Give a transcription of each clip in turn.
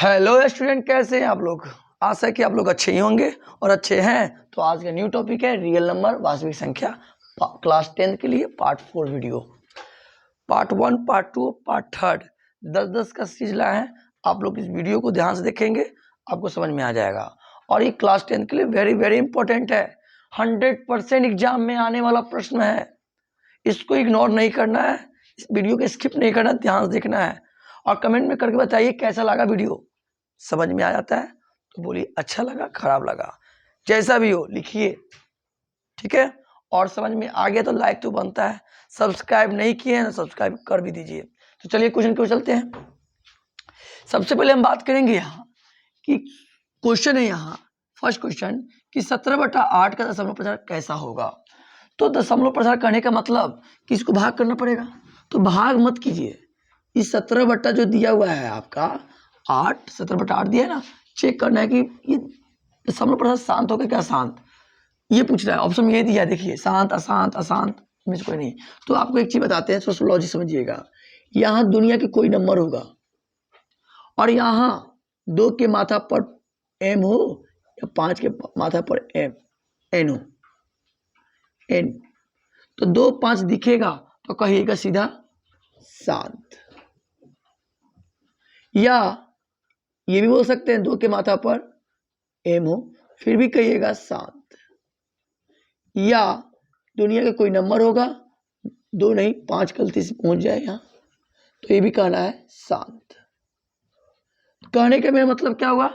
Hello student, कैसे हैं आप लोग। आशा है कि आप लोग अच्छे ही होंगे और अच्छे हैं। तो आज का न्यू टॉपिक है रियल नंबर वास्तविक संख्या क्लास 10 के लिए part 4 video. Part 1, part 2, part 3 10-10 का सिलसिला है। आप लोग इस वीडियो को ध्यान से देखेंगे, आपको समझ में आ जाएगा। और ये क्लास 10 के लिए वेरी वेरी इंपॉर्टेंट है। 100% एग्जाम में आने वाला प्रश्न है। इसको इग्नोर नहीं करना है, इस वीडियो को स्किप नहीं करना, ध्यान से देखना है। और कमेंट में करके बताइए कैसा लगा वीडियो। समझ में आ जाता है तो बोलिए अच्छा लगा, खराब लगा, जैसा भी हो लिखिए, ठीक है। और समझ में आ गया तो लाइक तो बनता है, सब्सक्राइब नहीं किए हैं तो सब्सक्राइब कर भी दीजिए। तो चलिए क्वेश्चन क्यों चलते हैं। सबसे पहले हम बात करेंगे यहाँ कि क्वेश्चन है यहाँ फर्स्ट क्वेश्चन कि 17/8 का दशमलव प्रसार कैसा होगा। तो दशमलव प्रसार करने का मतलब कि इसको भाग करना पड़ेगा। तो भाग मत कीजिए, इस 17 जो दिया हुआ है आपका 8, 17/8 दिया है ना, चेक करना है कि ये दशमलव प्रसार शांत होगा क्या शांत, ये पूछ रहा है। ऑप्शन ये दिया, देखिए शांत, अशांत, अशांत में से कोई नहीं। तो आपको एक चीज बताते हैं, सोशियोलॉजी समझिएगा। यहाँ दुनिया के कोई नंबर होगा और यहाँ 2 के माथा पर एम हो या 5 के माथा पर एम एन हो, एन, तो 2 5 दिखेगा तो कहिएगा सीधा शांत। या ये भी बोल सकते हैं 2 के माथा पर एम हो फिर भी कहिएगा शांत। या दुनिया का कोई नंबर होगा, 2 नहीं 5 गलती से पहुंच जाए यहाँ, तो ये भी कहना है शांत। कहने का मेरा मतलब क्या हुआ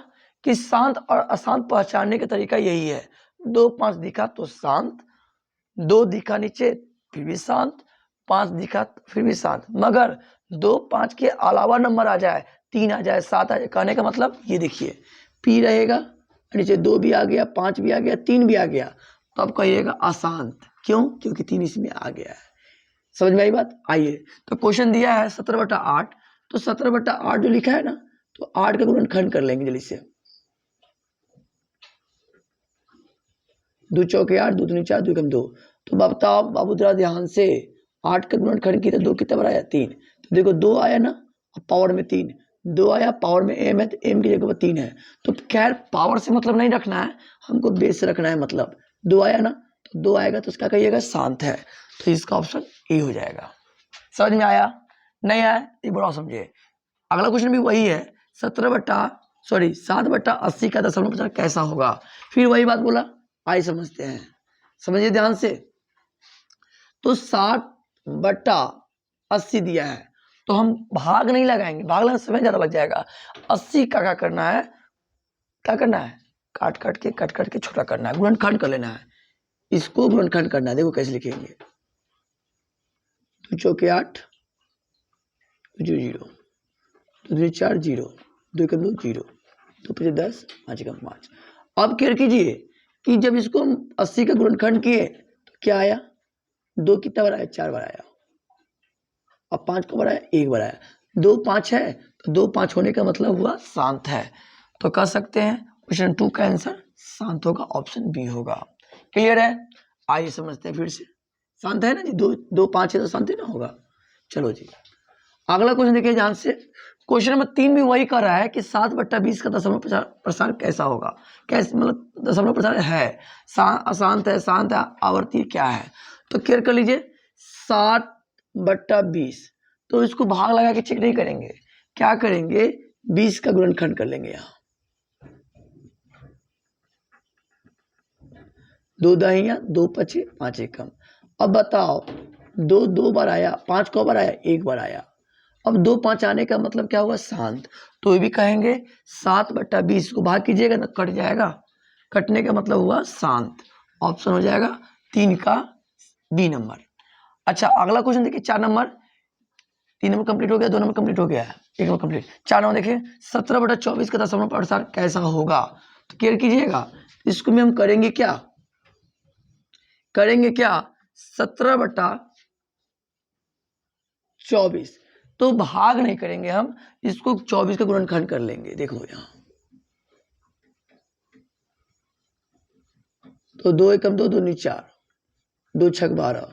कि शांत और अशांत पहचानने का तरीका यही है। 2 5 दिखा तो शांत, 2 दिखा नीचे फिर भी शांत, 5 दिखा फिर भी शांत। मगर 2 5 के अलावा नंबर आ जाए, 3 आ जाए, 7 आ जाए, कहने का मतलब ये देखिए पी रहेगा, नीचे 2 भी आ गया, 5 भी आ गया, 3 भी आ गया, तो आप कहिएगा अशांत। क्यों? क्योंकि 3 इसमें आ गया है। समझ में आई बात। आइए, तो क्वेश्चन दिया है 17/8, तो 17/8 जो लिखा है ना, तो 8 का गुणनखंड कर लेंगे जल्दी से। 2 चौके 8, 2 दूनी 4, 2 एकम 2। तो बताओ बाबू जरा ध्यान से, 8 का गुणनखंड किया 2 कितना बड़ा आया 3। तो देखो 2 आया ना, पावर में 3, 2 आया, पावर में एम है तो एम की जगह पर 3 है। तो खैर पावर से मतलब नहीं रखना है, हमको बेस से रखना है। मतलब 2 आया ना, तो 2 आएगा तो उसका कहिएगा शांत है। तो इसका ऑप्शन ए हो जाएगा। समझ में आया? नहीं आया ये बड़ा समझिए। अगला क्वेश्चन भी वही है, 7/80 का दशमलव प्रसार कैसा होगा। फिर वही बात बोला, आइए समझते हैं, समझिए ध्यान से। तो 60/80 दिया है, तो हम भाग नहीं लगाएंगे, भाग लगाने समय ज्यादा लग जाएगा। 80 का क्या करना है, क्या करना है, काट काट के छोटा करना है, गुणनखंड कर लेना है। इसको गुणनखंड करना है, देखो कैसे लिखेंगे। 2 चौके 8, 0 0, 2 4 0, 2 एकम 2 0, 2 5 10, 5 एकम 5। अब क्या कीजिए कि जब इसको हम 80 का गुणनखंड किए तो क्या आया, 2 कितना बार आया, 4 बार आया। अब 5 को बार आया, 1 बार आया। 2 5 है तो 2 5 होने का मतलब हुआ शांत है। तो कह सकते हैं क्वेश्चन 2 का आंसर शांत होगा, ऑप्शन बी होगा। क्लियर है? आइए समझते हैं फिर से। शांत है ना जी, 2 5 है तो शांत ही ना होगा। चलो जी, अगला क्वेश्चन देखिए ध्यान से। क्वेश्चन नंबर 3 भी वही कर रहा है कि 7/20 का दशमलव प्रसार कैसा होगा। कैसे मतलब दशमलव प्रसार है, अशांत है, शांत है, आवर्ती क्या है। तो क्लियर कर लीजिए 7/20, तो इसको भाग लगा के चेक नहीं करेंगे, क्या करेंगे 20 का गुणनखंड कर लेंगे। यहाँ 2 दहिया 2 पचे 5 एकम। अब बताओ 2 2 बार आया, 5 को बार आया, 1 बार आया। अब 2 5 आने का मतलब क्या हुआ, शांत। तो ये भी कहेंगे 7/20 को भाग कीजिएगा ना, कट जाएगा, कटने का मतलब हुआ शांत। ऑप्शन हो जाएगा 3 का बी नंबर। अच्छा अगला क्वेश्चन देखिए 4 नंबर। 3 नंबर कंप्लीट हो गया, 2 नंबर कंप्लीट हो गया, 1 नंबर कंप्लीट। 4 नंबर देखिए 17/24 का दशमलव प्रसार कैसा होगा। तो क्लियर कीजिएगा, इसको भी हम करेंगे क्या, 17/24, तो भाग नहीं करेंगे हम, इसको 24 का गुणनखंड कर लेंगे। देखो यहाँ तो 2 एकम 2, 2 नी 4, 2 छक 12,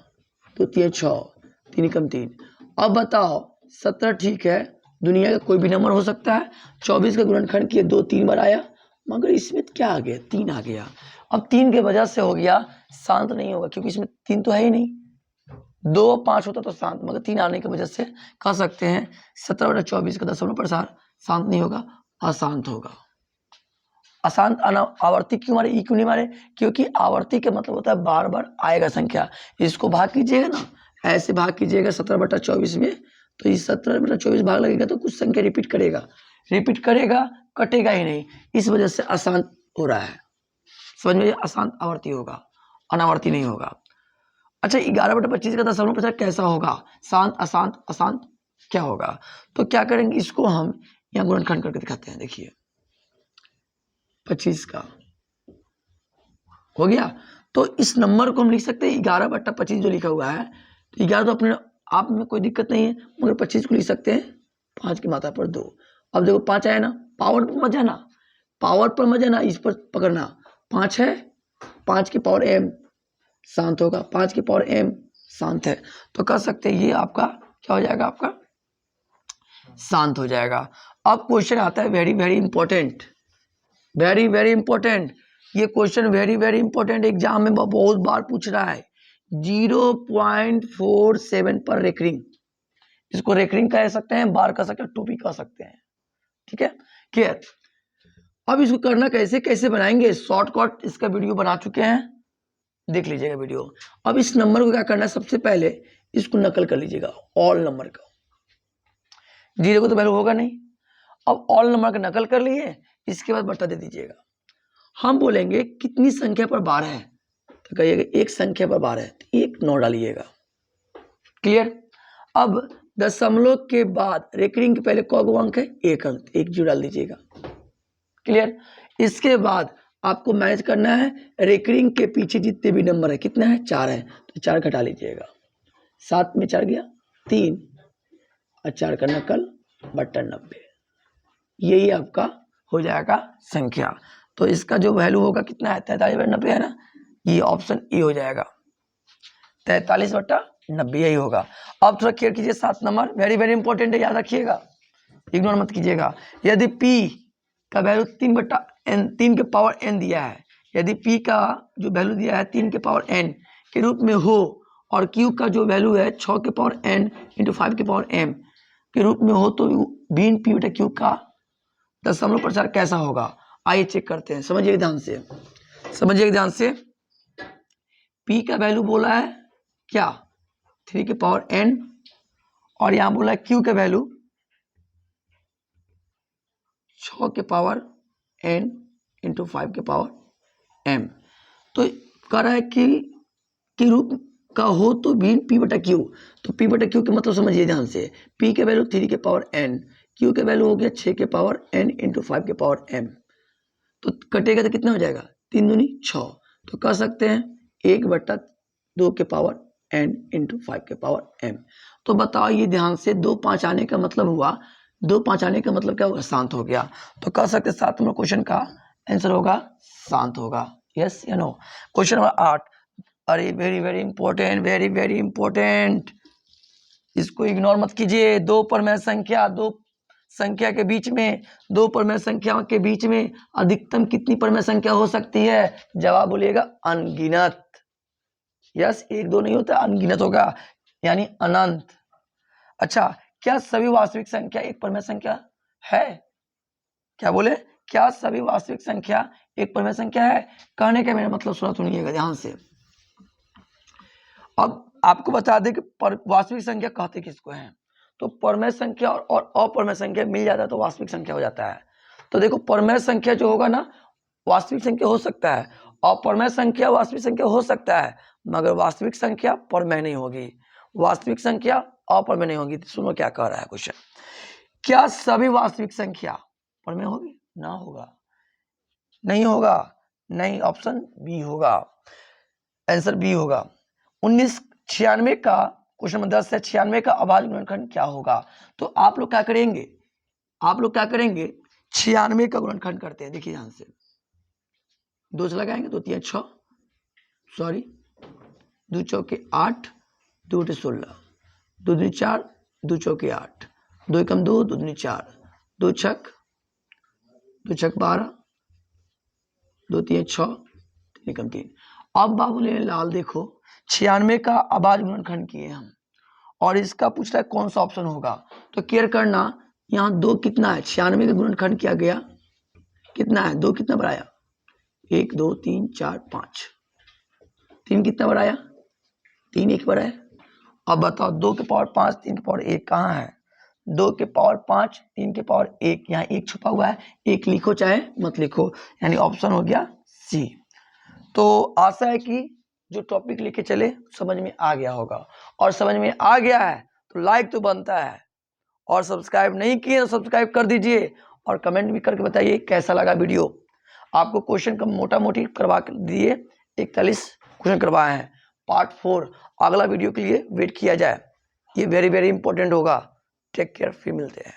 2 3 6, 3 एकम 3। अब बताओ 17 ठीक है, दुनिया का कोई भी नंबर हो सकता है। 24 का गुणनखंड किए 2 3 बार आया, मगर इसमें क्या आ गया, 3 आ गया। अब 3 के वजह से हो गया, शांत नहीं होगा क्योंकि इसमें 3 तो है ही नहीं। 2 5 होता तो शांत, मगर 3 आने की वजह से कह सकते हैं 17/24 का दशमलव प्रसार शांत नहीं होगा, अशांत होगा। अशांत आवर्ती क्यों मारे, क्यों नहीं मारे, क्योंकि आवर्ती का मतलब होता है बार बार आएगा संख्या। इसको भाग कीजिएगा ना, ऐसे भाग कीजिएगा 17/24 में, तो इस 17/24 भाग लगेगा तो कुछ संख्या रिपीट करेगा, कटेगा ही नहीं, इस वजह से अशांत हो रहा है। समझ में, अशांत आवर्ती होगा, अनावर्ती नहीं होगा। अच्छा, 11/25 का दशमलव प्रसार कैसा होगा, शांत अशांत अशांत क्या होगा, तो क्या करेंगे, इसको हम यहाँ गुणनखंड करके दिखाते हैं। देखिए 25 का हो गया, तो इस नंबर को हम लिख सकते हैं 11/25 जो लिखा हुआ है, तो 11 तो अपने आप में कोई दिक्कत नहीं है, मगर 25 को लिख सकते हैं 5 की मात्रा पर 2। अब देखो 5 आया ना, पावर पर मत जाना, पावर पर मत जाना, इस पर पकड़ना। 5 है, 5 की पावर m शांत होगा, 5 की पावर m शांत है, तो कह सकते हैं ये आपका क्या हो जाएगा, आपका शांत हो जाएगा। अब क्वेश्चन आता है very very important, very very important, ये question very very important, exam में बहुत बार पूछ रहा है। 0.47 पर रेकरिंग, इसको रेकरिंग कह सकते हैं, बार कह सकते हैं, टूपी कह सकते हैं, ठीक है, क्लियर। अब इसको करना कैसे, कैसे बनाएंगे, शॉर्टकट इसका वीडियो बना चुके हैं, देख लीजिएगा वीडियो। अब इस नंबर को क्या करना है, सबसे पहले इसको नकल कर लीजिएगा, ऑल नंबर का, 0 को तो वैल्यू होगा नहीं। अब ऑल नंबर का नकल कर लिए, इसके बाद बटा दे दीजिएगा। हम बोलेंगे कितनी संख्या पर बार है, तो कहिएगा एक संख्या पर बार है, तो 1 9 डालिएगा, क्लियर। अब दशमलव के बाद रेकरिंग के पहले कौन अंक है, 1 अंक, 1 जीरो डाल दीजिएगा, क्लियर। इसके बाद आपको मैनेज करना है रेकरिंग के पीछे जितने भी नंबर है, कितना है, 4 है, तो 4 घटा लीजिएगा, 7 में 4 गया 3, और 4 का नकल बटा 90, यही आपका हो जाएगा संख्या। तो इसका जो वैल्यू होगा कितना है, 43/90 है ना, ये ऑप्शन ए हो जाएगा, 43/90 यही होगा। अब थोड़ा केयर कीजिए, 7 नंबर वेरी वेरी इंपॉर्टेंट है, याद रखिएगा, इग्नोर मत कीजिएगा। यदि p का वैल्यू 3 के पावर n दिया है, यदि p का जो वैल्यू दिया है 3 के पावर n के रूप में हो, और q का जो वैल्यू है 6 के पावर n इंटू 5 के पावर m के रूप में हो, तो बीन p बटा q का दशमलव प्रसार कैसा होगा, आइए चेक करते हैं। समझिए ध्यान से, समझिए ध्यान से, p का वैल्यू बोला है क्या, 3 के पावर n, और यहां बोला है q का वैल्यू 6 के पावर n इंटू 5 के पावर m, तो कह रहा है कि के रूप का हो तो बीन p बटा q, तो p बटा q का मतलब समझिए ध्यान से, p के वैल्यू 3 के पावर n, q के वैल्यू हो गया 6 के पावर n इंटू 5 के पावर m, तो कटेगा तो कितना हो जाएगा, 3 दूनी 6, तो कह सकते हैं 1/2 के पावर n इंटू 5 के पावर m। तो बताओ ये ध्यान से, 2 5 आने का मतलब हुआ, 2 5 आने का मतलब क्या होगा, शांत हो गया, तो कह सकते 7 नंबर क्वेश्चन का आंसर होगा शांत होगा, यस या नो। क्वेश्चन नंबर 8, अरे very very important, very very important, इसको इग्नोर मत कीजिए। 2 परमेय संख्या, 2 संख्या के बीच में, 2 परमेय संख्याओं के बीच में अधिकतम कितनी परमेय संख्या हो सकती है, जवाब बोलिएगा अनगिनत, यस, 1 2 नहीं होता, अनगिनत होगा, यानी अनंत। अच्छा, क्या सभी वास्तविक संख्या एक परमेय संख्या है, क्या बोले, क्या सभी वास्तविक संख्या एक परमेय संख्या है, कहने का मेरा मतलब सुनिएगा ध्यान से। अब आपको बता दें कि वास्तविक संख्या कहते किसको हैं, तो परमेय संख्या और अपरमेय संख्या मिल जाता है तो वास्तविक संख्या हो जाता है। तो देखो परमेय संख्या जो होगा ना, वास्तविक संख्या हो सकता है, अपरमेय संख्या वास्तविक संख्या हो सकता है, मगर वास्तविक संख्या परमेय नहीं होगी, वास्तविक संख्या अपरमेय नहीं होगी। तो सुनो क्या कह रहा है क्वेश्चन, क्या सभी वास्तविक संख्या परमेय होगी, ना होगा, नहीं होगा, नहीं, ऑप्शन बी होगा, आंसर बी होगा। 1996 का क्वेश्चन नंबर 10 से 96 का अभाज्य गुणनखंड क्या होगा, तो आप लोग क्या करेंगे, आप लोग क्या करेंगे, 96 का गुणनखंड करते हैं, देखिए ध्यान से, 2 से लगाएंगे, 2 3 6, सॉरी 2 चौके 8, 2 16, 2 2 4, 2 चौके 8, 2 एकम 2, 2 दूनी 4, 2 छक 12, 2 3 6, 3 एकम 3। अब बाबू ने लाल देखो 96 का अभाज्य गुणनखंड किए हम और इसका पूछ रहा है कौन सा ऑप्शन होगा। तो केयर करना, यहाँ 2 कितना है, 96 का गुणनखंड किया गया कितना है, 2 कितना बढ़ाया 1 2 3 4 5, 3 कितना बढ़ाया 3 1 बढ़ाया। अब बताओ 2 के पावर 5 3 के पावर 1 कहाँ है, 2 के पावर 5 3 के पावर 1, यहाँ 1 छुपा हुआ है, 1 लिखो चाहे मत लिखो, यानी ऑप्शन हो गया सी। तो आशा है कि जो टॉपिक लेके चले समझ में आ गया होगा, और समझ में आ गया है तो लाइक तो बनता है, और सब्सक्राइब नहीं किए तो सब्सक्राइब कर दीजिए, और कमेंट भी करके बताइए कैसा लगा वीडियो। आपको क्वेश्चन का मोटा मोटी करवा दिए, 41 क्वेश्चन करवाए हैं। पार्ट 4 अगला वीडियो के लिए वेट किया जाए, ये वेरी इंपॉर्टेंट होगा। टेक केयर, फिर मिलते हैं।